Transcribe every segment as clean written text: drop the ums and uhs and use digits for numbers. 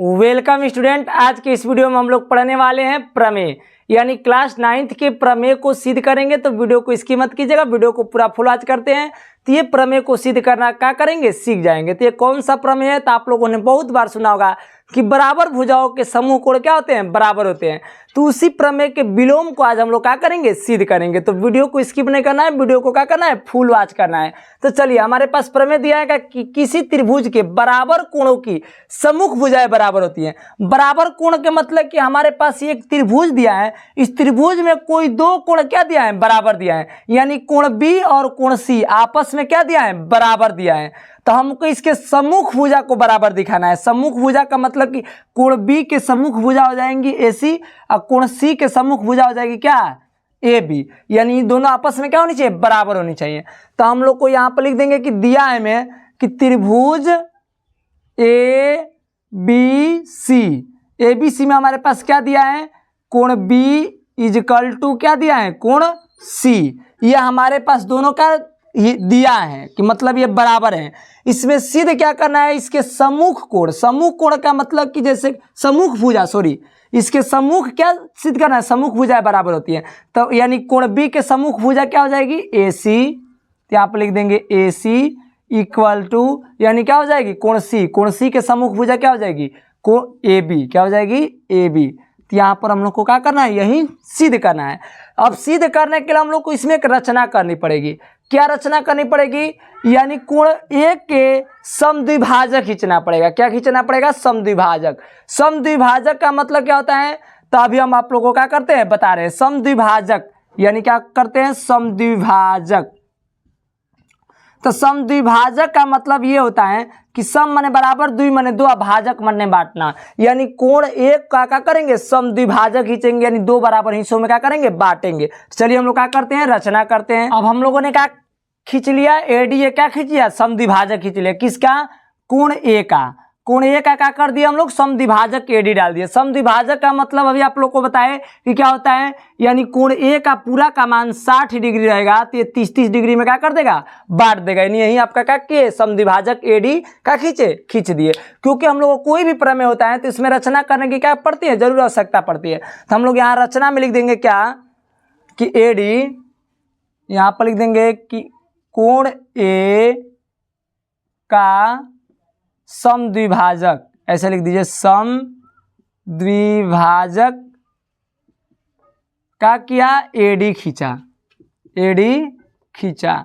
Welcome student. आज के इस वीडियो में हम लोग पढ़ने वाले हैं प्रमेय, यानी क्लास 9th के प्रमेय को सिद्ध करेंगे। तो वीडियो को स्किप मत कीजिएगा, वीडियो को पूरा फुल वॉच करते हैं तो ये प्रमेय को सिद्ध करना क्या करेंगे, सीख जाएंगे। तो ये कौन सा प्रमेय है? तो आप लोगों ने बहुत बार सुना होगा कि बराबर भुजाओं के समूह कोण क्या होते हैं, बराबर होते हैं। तो उसी प्रमेय के विलोम को आज हम लोग क्या करेंगे, सिद्ध करेंगे। तो वीडियो को स्किप नहीं करना है, वीडियो को क्या करना है, फुल वॉच करना है। तो चलिए, हमारे पास प्रमेय दिया है कि किसी त्रिभुज के बराबर कोणों की सम्मुख भुजाएं बराबर होती हैं। बराबर कोण के मतलब कि हमारे पास एक त्रिभुज दिया है, इस त्रिभुज में कोई दो कोण क्या दिया है, बराबर दिया है। यानी कोण बी और कोण सी आपस में क्या दिया है, बराबर दिया है। तो हमको इसके सम्मुख भुजा को बराबर दिखाना है। सम्मुख भुजा का मतलब कि कोण बी के सम्मुख भुजा हो जाएंगी AC और कोण सी के सम्मुख भुजा हो जाएगी क्या, AB। यानी दोनों आपस में क्या होनी चाहिए, बराबर होनी चाहिए। तो हम लोग को यहाँ पर लिख देंगे कि दिया है हमें कि त्रिभुज ABC में हमारे पास क्या दिया है, कोण B = क्या दिया है, कोण C। यह हमारे पास दोनों का दिया है कि मतलब ये बराबर है। इसमें सिद्ध क्या करना है, इसके सम्मुख कोण। सम्मुख कोण का मतलब कि जैसे सम्मुख भुजा, इसके सम्मुख क्या सिद्ध करना है, सम्मुख भुजाएं बराबर होती है। तो यानी कोण बी के सम्मुख भुजा क्या हो जाएगी, AC। तो यहाँ पर लिख देंगे AC = यानी क्या हो जाएगी, कोण C। कोण C के सम्मुख भुजा क्या हो जाएगी, कोण AB। क्या हो जाएगी, AB। तो यहाँ पर हम लोग को क्या करना है, यही सिद्ध करना है। अब सिद्ध करने के लिए हम लोग को इसमें एक रचना करनी पड़ेगी। क्या रचना करनी पड़ेगी, यानी कोण A के समद्विभाजक खींचना पड़ेगा। क्या खींचना पड़ेगा, समद्विभाजक। समद्विभाजक का मतलब क्या होता है, तो अभी हम आप लोगों को क्या करते हैं, बता रहे हैं। समद्विभाजक यानी क्या करते हैं, समद्विभाजक। तो समद्विभाजक का मतलब ये होता है कि सम माने बराबर, द्वि माने दो, भाजक माने बांटना। यानी कोण एक का क्या करेंगे, समद्विभाजक खींचेंगे, यानी दो बराबर हिस्सों में क्या करेंगे, बांटेंगे। चलिए हम लोग क्या करते हैं, रचना करते हैं। अब हम लोगों ने क्या खींच लिया, AD ये क्या खींच लिया, समद्विभाजक खींच लिया। किसका, कोण A का। कोण A का क्या कर दिया हम लोग, समद्विभाजक AD डाल दिया। समद्विभाजक का मतलब अभी आप लोग को बताए कि क्या होता है, यानी कोण A का पूरा का मान 60 डिग्री रहेगा तो ये 30-30 डिग्री में क्या कर देगा, बांट देगा। यानी यही आपका क्या किए, समद्विभाजक AD का खींच दिए। क्योंकि हम लोग को कोई भी प्रमेय होता है तो इसमें रचना करने की क्या पड़ती है, जरूर आवश्यकता पड़ती है। तो हम लोग यहाँ रचना में लिख देंगे क्या कि AD, यहाँ पर लिख देंगे कि कोण A का समद्विभाजक, ऐसे लिख दीजिए, समद्विभाजक का किया, AD खींचा।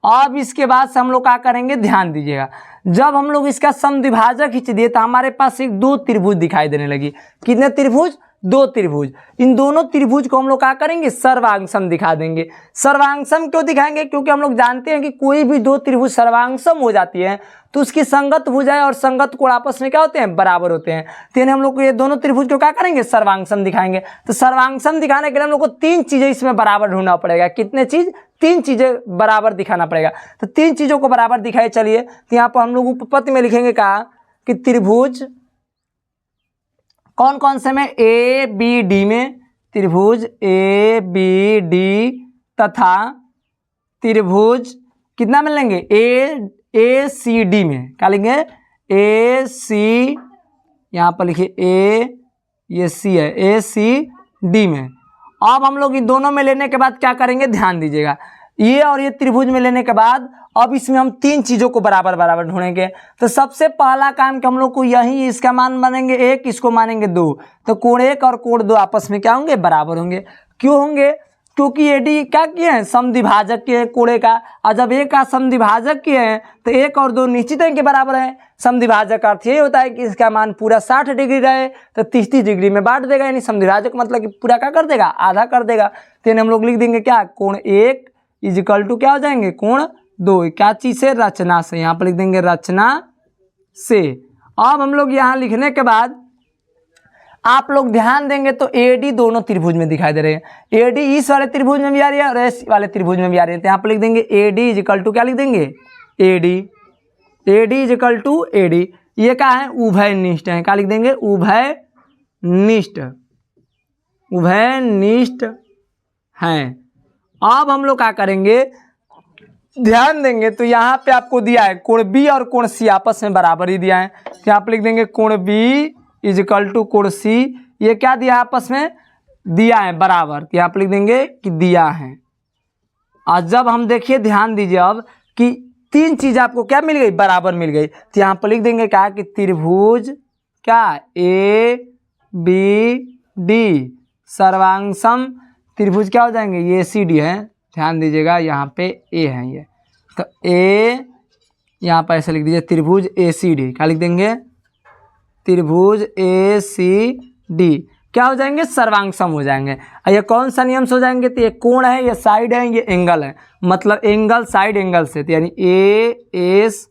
अब इसके बाद से हम लोग क्या करेंगे, ध्यान दीजिएगा। जब हम लोग इसका समद्विभाजक खींच दिए तो हमारे पास एक दो त्रिभुज दिखाई देने लगी। कितने त्रिभुज, दो त्रिभुज। इन दोनों त्रिभुज को हम लोग क्या करेंगे, सर्वांगसम दिखा देंगे। सर्वांगसम क्यों दिखाएंगे, क्योंकि हम लोग जानते हैं कि कोई भी दो त्रिभुज सर्वांगसम हो जाती है तो उसकी संगत भुजाएं और संगत कोण आपस में क्या होते हैं, बराबर होते हैं। तो हम लोग को ये दोनों त्रिभुज को क्या करेंगे, सर्वांगसम दिखाएंगे। तो सर्वांगसम दिखाने के लिए हम लोग को तीन चीजें इसमें बराबर ढूंढना पड़ेगा। कितने चीज, तीन चीजें बराबर दिखाना पड़ेगा। तो तीन चीजों को बराबर दिखाए। चलिए, तो यहाँ पर हम लोग उपपत्ति में लिखेंगे कहा कि त्रिभुज कौन कौन से में, ABD में, त्रिभुज ABD तथा त्रिभुज कितना में लेंगे, ACD में। क्या लेंगे, AC, यहाँ पर लिखिए A, ये C है, ACD में। अब हम लोग इन दोनों में लेने के बाद क्या करेंगे, ध्यान दीजिएगा। ये और ये त्रिभुज में लेने के बाद अब इसमें हम तीन चीजों को बराबर बराबर ढूंढेंगे। तो सबसे पहला काम कि हम लोग को यही, इसका मान मानेंगे 1, इसको मानेंगे 2। तो कोण 1 और कोण 2 आपस में क्या होंगे, बराबर होंगे। क्यों होंगे, क्योंकि AD क्या किए हैं, समद्विभाजक किए हैं कोण A का। और जब A का समद्विभाजक किए हैं तो 1 और 2 निश्चित है कि बराबर है। समद्विभाजक का अर्थ यही होता है कि इसका मान पूरा 60 डिग्री रहे तो 30-30 डिग्री में बांट देगा। यानी समद्विभाजक मतलब कि पूरा क्या कर देगा, आधा कर देगा। तो हम लोग लिख देंगे क्या, कोण 1 = क्या हो जाएंगे, कोण 2। क्या चीज से, रचना से। यहाँ पर लिख देंगे रचना से। अब हम लोग यहाँ लिखने के बाद आप लोग ध्यान देंगे तो AD दोनों त्रिभुज में दिखाई दे रहे हैं। AD इस वाले त्रिभुज में भी आ रही है और इस वाले त्रिभुज में भी आ रही है। तो यहाँ पर लिख देंगे AD = क्या लिख देंगे, AD AD। ये क्या है, उभयनिष्ठ है। क्या लिख देंगे, उभयनिष्ठ हैं। अब हम लोग क्या करेंगे, ध्यान देंगे तो यहाँ पे आपको दिया है कोण B और कोण C आपस में बराबर ही दिया है। तो यहाँ पे लिख देंगे कोण B इज इक्वल टू कोण सी, ये क्या दिया आपस में, दिया है बराबर, तो यहाँ पर लिख देंगे कि दिया है। आज जब हम देखिए ध्यान दीजिए अब कि तीन चीज आपको क्या मिल गई, बराबर मिल गई, तो यहाँ पर लिख देंगे क्या कि त्रिभुज क्या ए बी डी सर्वांगसम त्रिभुज क्या हो जाएंगे, ये सी डी है, ध्यान दीजिएगा यहाँ पे ए है ये, तो ए यहाँ पर ऐसे लिख दीजिए त्रिभुज ए सी डी, क्या लिख देंगे, त्रिभुज ए सी डी क्या हो जाएंगे, सर्वांगसम हो जाएंगे। ये कौन सा नियम से हो जाएंगे, तो ये कोण है, ये साइड है, ये एंगल है, मतलब एंगल साइड एंगल से, तो यानी ए एस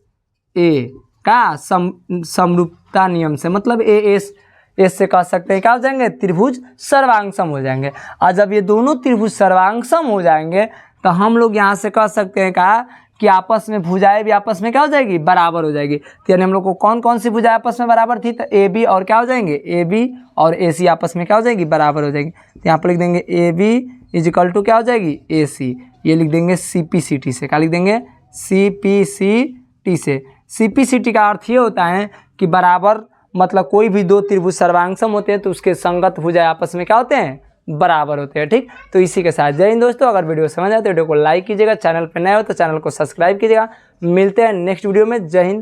ए का समरूपता नियम से, मतलब ए एस से कह सकते हैं क्या हो जाएंगे, त्रिभुज सर्वांगसम हो जाएंगे। और जब ये दोनों त्रिभुज सर्वांगसम हो जाएंगे तो हम लोग यहाँ से कह सकते हैं क्या कि आपस में भुजाएं भी आपस में क्या हो जाएगी, बराबर हो जाएगी। तो यानी हम लोग को कौन कौन सी भुजाएं आपस में बराबर थी, तो ए बी और क्या हो जाएंगे, ए बी और ए सी आपस में क्या हो जाएगी, बराबर हो जाएगी। तो यहाँ पर लिख देंगे A B is equal to क्या हो जाएगी, ए सी, ये लिख देंगे सी पी सी टी से, क्या लिख देंगे, सी पी सी टी से। सी पी सी टी का अर्थ ये होता है कि बराबर, मतलब कोई भी दो त्रिभुज सर्वांगसम होते हैं तो उसके संगत भुजाएं आपस में क्या होते हैं, बराबर होते हैं। ठीक, तो इसी के साथ जय हिंद दोस्तों। अगर वीडियो समझ आए तो वीडियो को लाइक कीजिएगा, चैनल पर नए हो तो चैनल को सब्सक्राइब कीजिएगा। मिलते हैं नेक्स्ट वीडियो में। जय हिंद।